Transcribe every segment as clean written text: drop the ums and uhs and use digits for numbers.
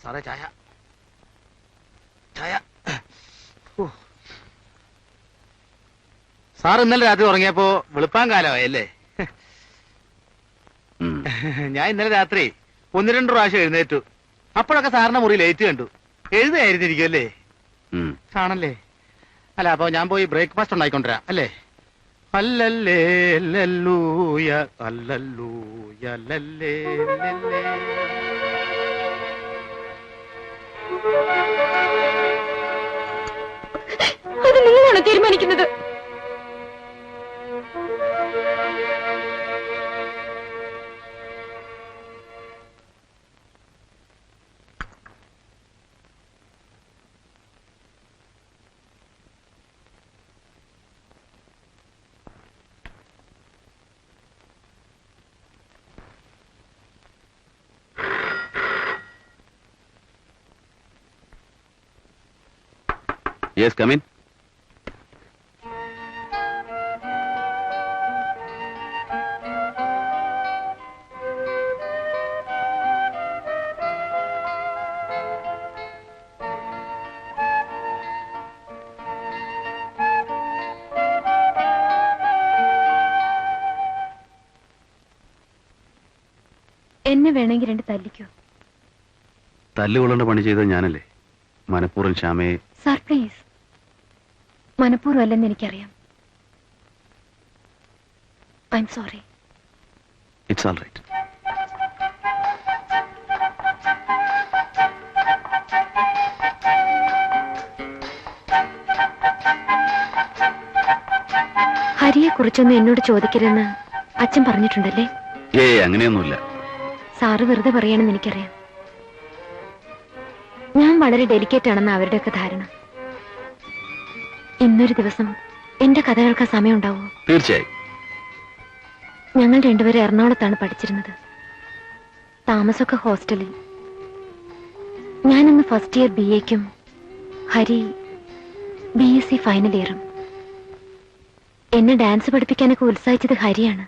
സാറേ ചായ ചായ. സാർ ഇന്നലെ രാത്രി ഉറങ്ങിയപ്പോ വെളുപ്പാൻ കാലമായല്ലേ? ഞാൻ ഇന്നലെ രാത്രി 1-2 പ്രാവശ്യം എഴുന്നേറ്റു. അപ്പോഴൊക്കെ സാറിന്റെ മുറി ലേറ്റ് കണ്ടു. എഴുതായിരുന്നിരിക്കും അല്ലേ? ആണല്ലേ? അല്ല, അപ്പൊ ഞാൻ പോയി ബ്രേക്ക്ഫാസ്റ്റ് ഉണ്ടായിക്കൊണ്ടിരാം അല്ലേ? അല്ലല്ലേ ലല്ലൂയ അല്ലല്ലൂയ ലല്ലേ ലല്ലേ. അത് നിങ്ങളാണ് തീരുമാനിക്കുന്നത്. Yes, come in. എന്നെ വേണമെങ്കിൽ 2 തല്ലിക്കോ. തല്ലുകൊള്ളേണ്ട പണി ചെയ്തത് ഞാനല്ലേ? മനഃപൂർവ്വം ശ്യാമയെ. സാർ പ്ലീസ്, മനഃപൂർവ്വം അല്ലെന്ന് എനിക്കറിയാം. I'm sorry. It's all right. ഹരിയെ കുറിച്ചൊന്നും എന്നോട് ചോദിക്കരുതെന്ന് അച്ഛൻ പറഞ്ഞിട്ടുണ്ടല്ലേ? അങ്ങനെയൊന്നുമില്ല. സാറ് വെറുതെ പറയാണെന്ന് എനിക്കറിയാം. ഞാൻ വളരെ ഡെലിക്കേറ്റ് ആണെന്ന് അവരുടെയൊക്കെ ധാരണ. ഇന്നൊരു ദിവസം എന്റെ കഥ കേൾക്കാൻ സമയം ഉണ്ടാവുമോ? തീർച്ചയായും. ഞങ്ങൾ രണ്ടുപേരും എറണാകുളത്താണ് പഠിച്ചിരുന്നത്. താമസമൊക്കെ ഹോസ്റ്റലിൽ. ഞാനിന്ന് ഫസ്റ്റ് ഇയർ BA-ക്കും ഹരി BSc ഫൈനൽ ഇയറും. എന്നെ ഡാൻസ് പഠിപ്പിക്കാനൊക്കെ ഉത്സാഹിച്ചത് ഹരിയാണ്.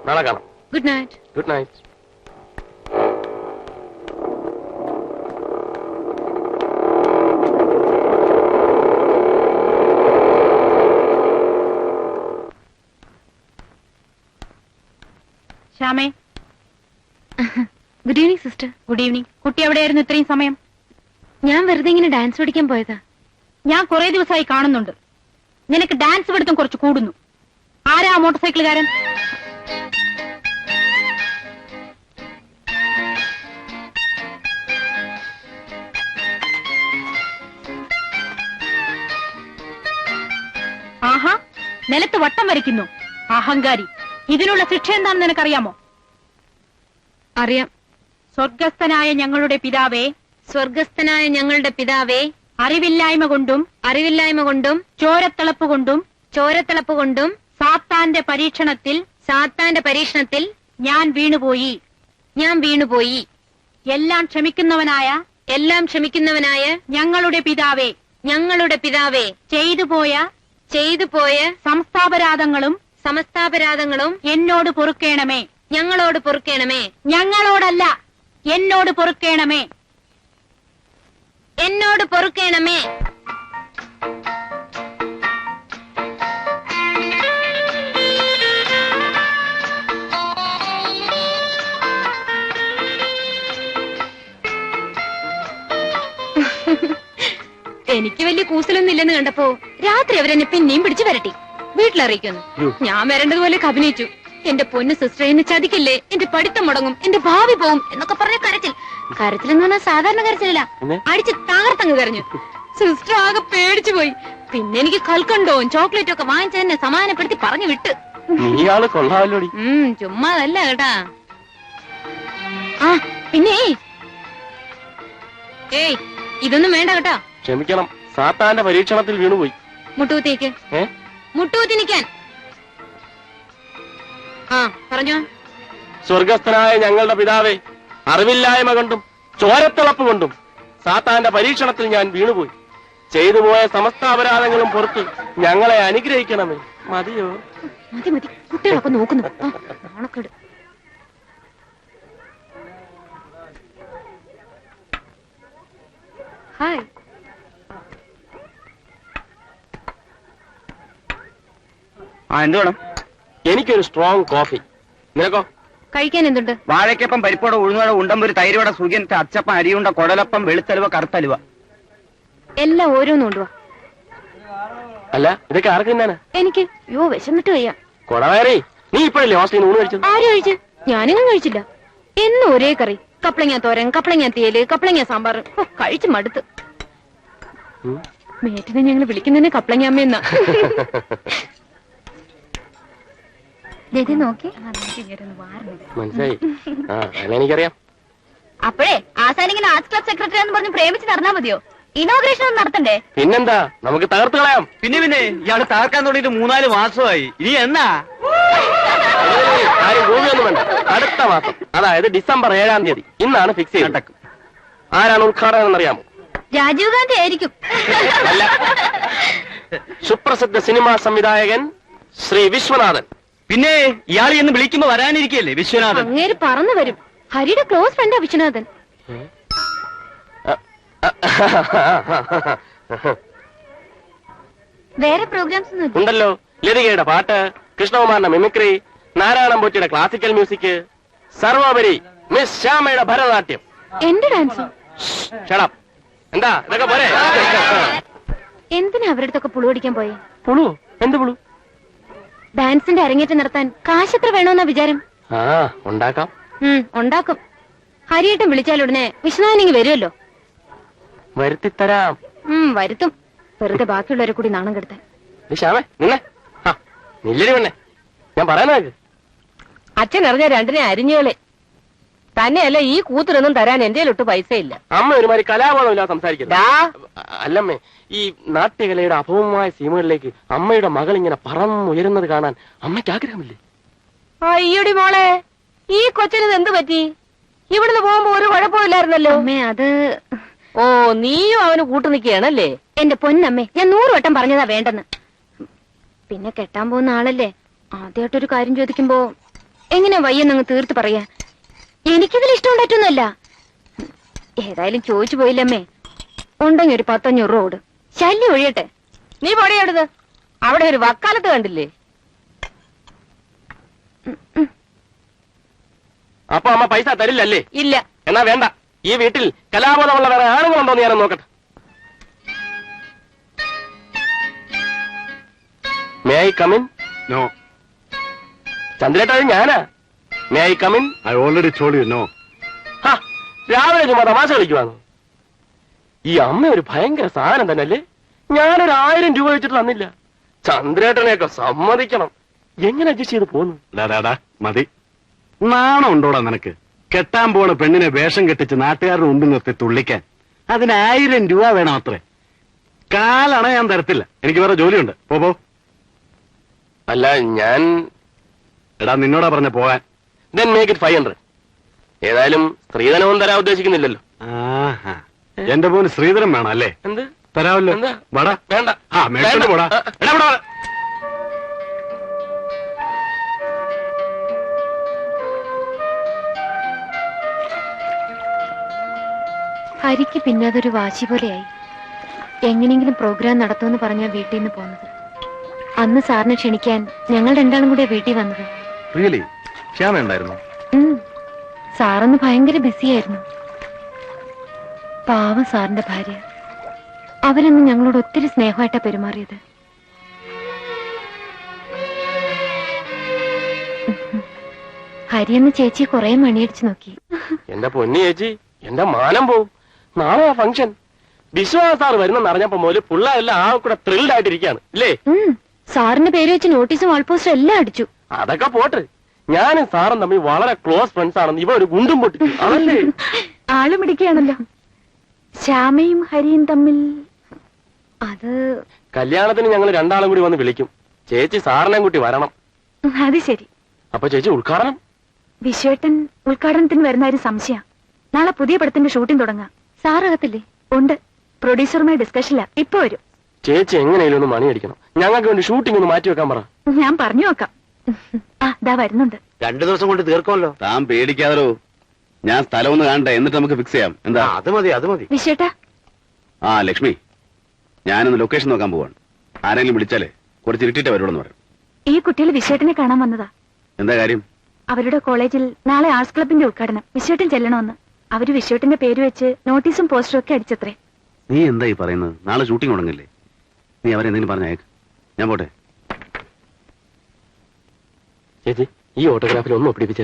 നാളെ കാണാം. Good night. Good night. ശ്യാമേ. Good evening sister. Good evening. കുട്ടി എവിടെയായിരുന്നു ഇത്രയും സമയം? ഞാൻ വെറുതെ ഇങ്ങനെ ഡാൻസ് പഠിക്കാൻ പോയതാ. ഞാൻ കുറെ ദിവസമായി കാണുന്നുണ്ട്. നിനക്ക് ഡാൻസ് പഠിത്തം കുറച്ച് കൂടുന്നു. ആരാ മോട്ടോർ സൈക്കിളുകാരൻ? ആഹാ, നിലത്ത് വട്ടം വരയ്ക്കുന്നു. അഹങ്കാരി. ഇതിനുള്ള ശിക്ഷ എന്താണെന്ന് നിനക്കറിയാമോ? അറിയാം. സ്വർഗസ്ഥനായ ഞങ്ങളുടെ പിതാവേ, സ്വർഗസ്ഥനായ ഞങ്ങളുടെ പിതാവേ, അറിവില്ലായ്മ കൊണ്ടും ചോരത്തിളപ്പ് കൊണ്ടും സാത്താന്റെ പരീക്ഷണത്തിൽ ഞാൻ വീണുപോയി. എല്ലാം ക്ഷമിക്കുന്നവനായ ഞങ്ങളുടെ പിതാവേ, ചെയ്തുപോയ സമസ്താപരാധങ്ങളും എന്നോട് പൊറുക്കേണമേ. ഞങ്ങളോടല്ല, എന്നോട് പൊറുക്കേണമേ. എനിക്ക് വലിയ കൂസലൊന്നും ഇല്ലെന്ന് കണ്ടപ്പോ രാത്രി അവരെന്നെ പിന്നെയും പിടിച്ചു വരട്ടി. വീട്ടിലറിയിക്കുന്നു. ഞാൻ വരേണ്ടതുപോലെ അഭിനയിച്ചു. എന്റെ പൊന്നു സിസ്റ്റർ, എന്നെ ചതിക്കില്ലേ, എന്റെ പഠിത്തം മുടങ്ങും, എന്റെ ഭാവി പോവും എന്നൊക്കെ പറഞ്ഞ കരച്ചിലെന്ന് പറഞ്ഞാൽ സാധാരണ കരച്ചിലല്ല, അടിച്ച് തകർത്തങ്ങ് കരഞ്ഞു. സിസ്റ്റർ ആകെ പേടിച്ചു പോയി. പിന്നെ എനിക്ക് കൽക്കണ്ടവും ചോക്ലേറ്റും ഒക്കെ വാങ്ങിച്ചതിനെ സമാധാനപ്പെടുത്തി പറഞ്ഞു വിട്ട്. കൊള്ളാമല്ലോടി. ചുമ്മാതല്ല കേട്ടാ. ആ പിന്നെ ഏയ് ഇതൊന്നും വേണ്ട കേട്ടോ. ക്ഷമിക്കണം, സാത്താന്റെ പരീക്ഷണത്തിൽ വീണുപോയി. മുട്ടുകുത്തിയേക്ക്. മുട്ടുകുത്തി നിൽക്കാൻ. ആ പറഞ്ഞോ. സ്വർഗസ്ഥനായ ഞങ്ങളുടെ പിതാവേ, അറിവില്ലായ്മ കൊണ്ടും ചോരത്തിളപ്പ് കൊണ്ടും സാത്താന്റെ പരീക്ഷണത്തിൽ ഞാൻ വീണുപോയി. ചെയ്തുപോയ സമസ്ത അപരാധങ്ങളും പുറത്ത് ഞങ്ങളെ അനുഗ്രഹിക്കണമേ. മതിയോ? മതി മതി, കുട്ടികളൊക്കെ നോക്കുന്നു. നാണക്കേട്. ഹായ്. എന്ത് വേണം? എനിക്കൊരു സ്ട്രോങ് കോഫി. നിനക്കോ? കഴിക്കാൻ എന്തുണ്ട്? വാഴക്കപ്പം, പരിപ്പോടെ, ഉഴുന്നോടെ, ഉണ്ടമ്പൊരു, തൈരോടെ, സുഖിയൻ, അച്ചപ്പം, അരിയുണ്ട, കൊടലപ്പം, വെളുത്തലുവ, കറുത്തലുവ. എല്ലാം ഓരോന്നും കൊണ്ടുവാ. അല്ല, ഇതൊക്കെ ആർക്ക് തിന്നാനാ? എനിക്ക് വിശന്നിട്ട് വയ്യ. കൊടവേറി, നീ ഇപ്പോഴല്ലേ ഹോസ്റ്റലിൽ ഊണ് കഴിച്ചത്? ആര് കഴിച്ചു? ഞാനിനും കഴിച്ചില്ല. എന്നും ഒരേ കറി. കപ്പളങ്ങ തോരൻ, കപ്പളങ്ങ തീയല്, കപ്പളങ്ങ സാമ്പാർ. കഴിച്ചു മടുത്ത്. മേറ്റിനെ ഞങ്ങൾ വിളിക്കുന്നതിന് കപ്പളങ്ങ അമ്മയെന്നാ. നോക്കി മനസ്സിലായി. എനിക്കറിയാം. അപ്പോഴേ ആശാനിങ്ങനെ ആർട്സ് ക്ലബ് സെക്രട്ടറി എന്ന് പറഞ്ഞ് പ്രേമിച്ച് നടന്നാ മതിയോ? ഇനോഗ്രേഷൻ ഒന്നും നടത്തണ്ടേ? പിന്നെന്താ, നമുക്ക് തകർത്ത് കളയാം. പിന്നെ ഇയാള് തകർക്കാൻ തുടങ്ങിയിട്ട് 3-4 മാസമായി. ഇനി എന്നാ? ആരും ഭൂമിയൊന്നും വേണ്ട. അടുത്ത മാസം, അതായത് ഡിസംബർ 7-ാം തീയതി. ഇന്നാണ് ഫിക്സ് ചെയ്തത്. ആരാണ് ഉദ്ഘാടനം എന്നറിയാമോ? രാജീവ് ഗാന്ധി ആയിരിക്കും. അല്ല, സുപ്രസിദ്ധ സിനിമാ സംവിധായകൻ ശ്രീ വിശ്വനാഥൻ. പിന്നെ ഇയാൾ എന്ന് വിളിക്കുമ്പോ വരാനിരിക്കല്ലേ വിശ്വനാഥൻ? അങ്ങേര് പറന്നു വരും. ഹരിയുടെ ക്ലോസ് ഫ്രണ്ടാ വിശ്വനാഥൻ. വേറെ പ്രോഗ്രാംസ് ഒന്നും ഉണ്ടല്ലോ. ലതികയുടെ പാട്ട്, കൃഷ്ണകുമാറിന്റെ മിമിക്രി, നാരായണൻ പോറ്റിയുടെ ക്ലാസിക്കൽ മ്യൂസിക്, സർവോപരി മിസ് ശ്യാമയുടെ ഭരതനാട്യം. എന്റെ ഡാൻസോ? ഷടപ്പ്. എന്താ ഇതൊക്കെ പോരെ? എന്തിനാ അവരുടെ അടുത്തൊക്കെ പുളു പിടിക്കാൻ പോയി? പുളു? എന്ത് പുളു? ഡാൻസിന്റെ അരങ്ങേറ്റം നടത്താൻ കാശ് എത്ര വേണമെന്നാ വിചാരം? ഉണ്ടാക്കാം. ഉണ്ടാക്കും. ഹരിയേട്ടൻ വിളിച്ചാലുടനെ വിശ്വനാഥനിങ് വരുമല്ലോ. വരുത്തിത്തരാം. വരുത്തും. വെറുതെ ബാക്കിയുള്ളവരെ കൂടി നാണം കെടുത്താൻ. ശ്യാമേ നിന്നെ നില്ലടി പെണ്ണെ, ഞാൻ പറയാനേക്ക്. അച്ഛൻ അറിഞ്ഞ രണ്ടിനെ അരിഞ്ഞുകളെ തന്നെയല്ല. ഈ കൂത്തിനൊന്നും തരാൻ എന്റെ ഒട്ട് പൈസ ഇല്ല. അമ്മ ഒരുമാതിരി കലാബോധമില്ല സംസാരിക്കുന്നത്. അല്ലമ്മേ, ഈ നാട്യകലയുടെ അഭവമായ സീമകളിലേക്ക് അമ്മയുടെ മകൾ ഇങ്ങനെ പറന്നുയരുന്നത് കാണാൻ അമ്മയ്ക്ക് ആഗ്രഹമില്ലേ? അയ്യടി മോളെ, ഈ കൊച്ചിന് എന്ത് പറ്റി? ഇവിടുന്ന് പോകുമ്പോ ഒരു കുഴപ്പമില്ലായിരുന്നല്ലോ. അമ്മേ, അത് ഓ, നീയും അവന് കൂട്ടു നിൽക്കുകയാണല്ലേ? എന്റെ പൊന്നമ്മേ, ഞാൻ 100 വട്ടം പറഞ്ഞതാ വേണ്ടെന്ന്. പിന്നെ കെട്ടാൻ പോകുന്ന ആളല്ലേ, ആദ്യമായിട്ടൊരു കാര്യം ചോദിക്കുമ്പോ എങ്ങനെ വയ്യെന്നങ്ങ് തീർത്ത് പറയാ. എനിക്കിതിൽ ഇഷ്ടം ഉണ്ടായിട്ടൊന്നുമല്ല. ഏതായാലും ചോദിച്ചു പോയില്ലമ്മേ. ഉണ്ടെങ്കിൽ ഒരു 10-500 രൂപ ഓട്. ശല്യം ഒഴിയട്ടെ. നീ പൊടിയെടുത്ത്. അവിടെ ഒരു വക്കാലത്ത് കണ്ടില്ലേ? അപ്പൊ അമ്മ പൈസ തരില്ലല്ലേ? ഇല്ല. എന്നാ വേണ്ട. ഈ വീട്ടിൽ കലാബോധമുള്ള വേറെ ആണുങ്ങളുണ്ടോന്ന് ഞാനൊന്ന് നോക്കട്ടെ. May I come in? നോ. ചന്ദ്രേട്ടാ, ഞാനാ. May I come in? I already told you know. രാവിലെ ചുമ്മാ തമാശ കളിക്കുവാന്ന്. ഈ അമ്മ ഒരു ഭയങ്കര സാധനം തന്നെ അല്ലേ? ഞാനൊരു 1000 രൂപ വെച്ചിട്ട് തന്നില്ല. ചന്ദ്രേട്ടനെയൊക്കെ സമ്മതിക്കണം. എങ്ങനെ അഡ്ജസ്റ്റ് ചെയ്ത് പോന്നു? മതി. നാണം ഉണ്ടോടാ നിനക്ക്? കെട്ടാൻ പോണ പെണ്ണിനെ വേഷം കെട്ടിച്ച് നാട്ടുകാരുടെ മുമ്പിൽ നിർത്തി തുള്ളിക്കാൻ അതിന് 1000 രൂപ വേണം അത്രേ. കാലണ ഞാൻ തരത്തില്ല. എനിക്ക് വേറെ ജോലിയുണ്ട്. പോ. അല്ല, ഞാൻ എടാ നിന്നോടാ പറഞ്ഞ പോകാൻ. then make it 500. ഏതായാലും സ്ത്രീധനവും തരാൻ ഉദ്ദേശിക്കുന്നില്ലല്ലോ. എന്റെ മോന് ശ്രീധരൻ വേണം അല്ലേ? എന്ത് തരാമല്ലോ. എന്താ? വടാ. വേണ്ട. മേടിച്ചോണ്ട് പോടാ. എടാ ഇവിടെ വാ. ഹരിക്ക് പിന്നെ അതൊരു വാശി പോലെയായി. എങ്ങനെയെങ്കിലും പ്രോഗ്രാം നടത്തുമെന്ന് പറഞ്ഞാ വീട്ടിൽ നിന്ന് പോകുന്നത്. അന്ന് സാറിനെ ക്ഷണിക്കാൻ ഞങ്ങൾ രണ്ടാളും കൂടെ വീട്ടിൽ വന്നത്. റിയലി? ശ്യാമ ഉണ്ടായിരുന്നു? സാറന്ന് ഭയങ്കര ബിസിയായിരുന്നു. പാവം സാറിന്റെ ഭാര്യ. അവരന്ന് ഞങ്ങളോട് ഒത്തിരി സ്നേഹമായിട്ടാ പെരുമാറിയത്. ഹരിയെന്ന് ചേച്ചി കുറെ മണിയടിച്ചു നോക്കി. എന്റെ പൊന്നി ചേച്ചി, എന്റെ മാനം പോവും. നാളെ ആ ഫംഗ്ഷൻ. വിശ്വാസ സാർ വരുന്നെന്ന് അറിഞ്ഞപ്പോ മുതല് പിള്ളേരെല്ലാം ആ കൂടെ ത്രിൽഡ് ആയിട്ടിരിക്കുകയാണ് ഇല്ലേ? സാറിന്റെ പേര് വെച്ച് നോട്ടീസും വാൾപോസ്റ്ററും എല്ലാം അടിച്ചു. അതൊക്കെ പോട്ട്. ഞാനും സാറും തമ്മിൽ വളരെ ക്ലോസ് ഫ്രണ്ട്സ് ആണെന്ന് ഇവ ഒരു ഗുണ്ടും പൊട്ടിച്ചു അതല്ലേ? ആളുമിടിക്കുകയാണല്ലോ. ശ്യാമയും ഹരിയും തമ്മിൽ അത് കല്യാണത്തിന് ഞങ്ങൾ രണ്ടാളും കൂടി വന്ന് വിളിക്കും. ചേച്ചി സാറിനെയും കൂട്ടി വരണം. അത് ശരി. അപ്പൊ ചേച്ചി ഉദ്ഘാടനം? വിശ്വേട്ടൻ ഉദ്ഘാടനത്തിന് വരുന്ന ഒരു സംശയം. നാളെ പുതിയ പടത്തിന്റെ ഷൂട്ടിംഗ് തുടങ്ങാം. സാറകത്തില്ലേ? ഉണ്ട്. പ്രൊഡ്യൂസറുമായി ഡിസ്കഷനില്ല. ഇപ്പൊ വരും. ചേച്ചി എങ്ങനെയാലും ഒന്ന് മണി അടിക്കണം. ഞങ്ങൾക്ക് വേണ്ടി ഷൂട്ടിംഗ് ഒന്ന് മാറ്റി വെക്കാൻ പറ. ഞാൻ പറഞ്ഞു നോക്കാം. ആ ദാ വരുന്നുണ്ട്. 2 ദിവസം കൊണ്ട് തീർക്കുമല്ലോ. താൻ പേടിക്കാതോ. ഞാൻ സ്ഥലം ഒന്ന് കാണട്ടെ, എന്നിട്ട് നമുക്ക് ഫിക്സ് ചെയ്യാം. എന്താ? അത് മതി. വിശ്വേട്ടാ, ആ ലക്ഷ്മി, ഞാനൊന്ന് ലൊക്കേഷൻ നോക്കാൻ പോവാണ്. ആരെങ്കിലും വിളിച്ചാലേ കുറച്ച് ഇരുട്ടിട്ട് വരുമെന്ന് പറയും. ഈ കുട്ടികൾ വിശ്വേട്ടനെ കാണാൻ വന്നതാ. എന്താ കാര്യം? അവരുടെ കോളേജിൽ നാളെ ആർട്സ് ക്ലബിന്റെ ഉദ്ഘാടനം. വിശ്വേട്ടൻ ചെല്ലണമെന്ന്. അവര് വിശ്വേട്ടന്റെ പേര് വെച്ച് നോട്ടീസും പോസ്റ്ററും ഒക്കെ അടിച്ചത്രേ. നീ എന്താ ഈ പറയുന്നത്? നാളെ ഷൂട്ടിംഗ് തുടങ്ങില്ലേ? നീ അവരെന്തെങ്കിലും പറഞ്ഞേക്ക്. ഞാൻ പോട്ടെ. ചേച്ചി ഈ ഓട്ടോഗ്രാഫിൽ ഒന്ന് ഒപ്പിടിപ്പിച്ച.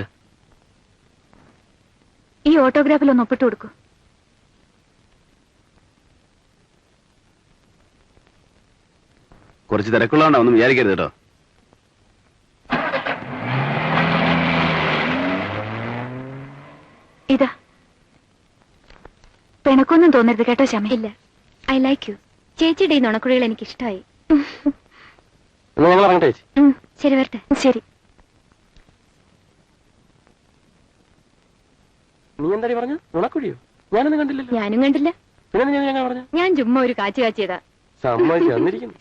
ഈ ഓട്ടോഗ്രാഫിൽ ഒന്ന് ഒപ്പിട്ട് കൊടുക്കൂ. കുറച്ച് തിരക്കുള്ളതുകൊണ്ടാ, ഒന്നും വിചാരിക്കരുത് കേട്ടോ. ഇതാ. പിണക്കൊന്നും തോന്നരുത് കേട്ടോ ശ്യാമ. ഇല്ല, ഐ ലൈക്ക് യു. ചേച്ചിയുടെ ഈ നുണക്കുഴികൾ എനിക്ക് ഇഷ്ടമായി. എന്നാ ഞങ്ങൾ ഇറങ്ങട്ടെ ചേച്ചി. ശരി, വരട്ടെ. ശരി. നീ എന്താടി പറഞ്ഞു? നുണക്കുഴിയോ? ഞാനൊന്നും കണ്ടില്ലല്ലോ. ഞാനും കണ്ടില്ല. പിന്നെ ഞങ്ങൾ പറഞ്ഞു. ഞാൻ ചുമ്മാ ഒരു കാച്ചു കാച്ചിയതാ. സമ്മതിച്ചു തന്നിരിക്കുന്നു.